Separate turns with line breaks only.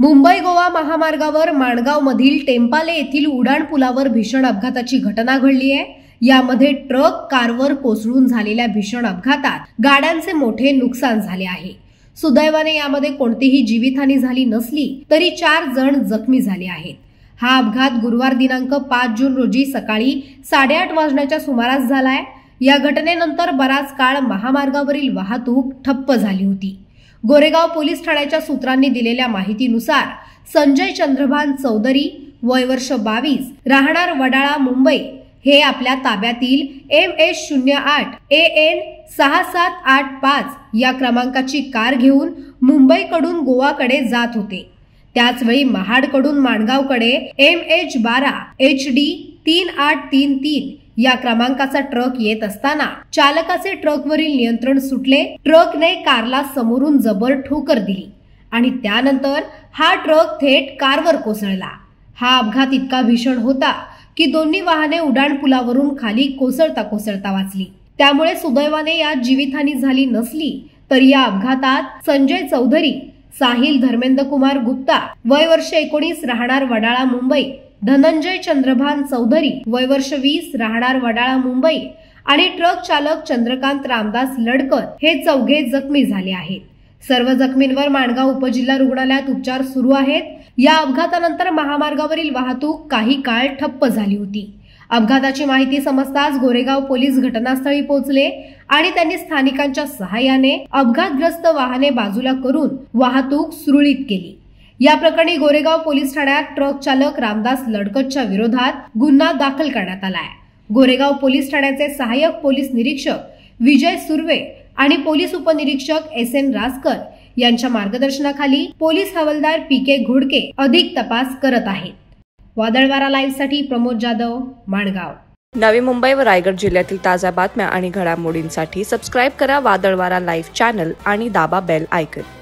मुंबई गोवा महामार्गावर माणगावमधील टेम्पाले येथील उड्डाण पुलावर भीषण अपघाताची घटना घडली आहे। यामध्ये ट्रक कारवर कोसळून झालेल्या भीषण अपघातात गाड्यांचे मोठे नुकसान झाले आहे। सुदैवाने यामध्ये कोणतीही जीवितहानी झाली नसली तरी 4 जण जखमी झाले आहेत। हा अपघात गुरुवार दिनांक 5 जून रोजी सकाळी 8:30 वाजण्याच्या सुमारास झालाय। या घटनेनंतर बराच काळ महामार्गावरील वाहतूक ठप्प झाली होती। गोरेगाव पोलीस ठाण्याच्या सूत्रांनी दिलेल्या माहितीनुसार संजय चंद्रभान चौधरी वय वर्ष 22 राहणार वडाळा मुंबई हे आपल्या ताब्यातील MS08 AN 6785 या क्रमांकाची कार घेऊन मुंबईकडून गोवाकडे जात होते। त्याचवेळी महाडकडून माणगावकडे MH12 HD 3833 या क्रमांकाचा ट्रक येत असताना चालकाचे ट्रकवरील नियंत्रण सुटले। ट्रकने कारला समोरून जबर ठोकर दिली आणि त्यानंतर हा ट्रक थेट कारवर कोसळला। हा अपघात इतका भीषण होता की दोन्ही वाहने उड्डाण पुलावरून खाली कोसळता कोसळता वाचली। त्यामुळे सुदैवाने यात जीवितहानी झाली नसली तरी या अपघातात संजय चौधरी, साहिल धर्मेंद्र कुमार गुप्ता वय वर्ष 19 राहणार वडाळा मुंबई, धनंजय चंद्रभान चौधरी वय वर्ष 20 राहणार वडाळा मुंबई आणि ट्रक चालक चंद्रकांत रामदास लडकर हे 4 जखमी झाले आहेत। सर्व जखमींवर माणगाव उपजिल्हा रुग्णालयात उपचार सुरू आहेत। या अपघातानंतर महामार्गावरील वाहतूक काही काळ ठप्प झाली होती। अपघाताची माहिती समजताच गोरेगाव पोलीस घटनास्थळी पोहोचले आणि त्यांनी स्थानिकांच्या सहाय्याने अपघातग्रस्त वाहने बाजूला करून वाहतूक सुरळीत केली। या प्रकरणी गोरेगाव पोलीस ठाण्यात ट्रक चालक रामदास लडकतच्या विरोधात गुन्हा दाखल करण्यात आलाय। गोरेगाव पोलीस ठाण्याचे सहाय्यक पोलीस निरीक्षक विजय सुर्वे आणि पोलीस उपनिरीक्षक SN राजकर यांच्या मार्गदर्शनाखाली पोलीस हवालदार PK घोडके अधिक तपास करत आहेत। वादळवारा लाईव्ह साठी प्रमोद जाधव, माणगाव।
नवी मुंबई व रायगड जिल्ह्यातील ताज्या बातम्या आणि घडामोडींसाठी सबस्क्राईब करा वादळवारा लाईव्ह चॅनल आणि दाबा बेल आयकॉन।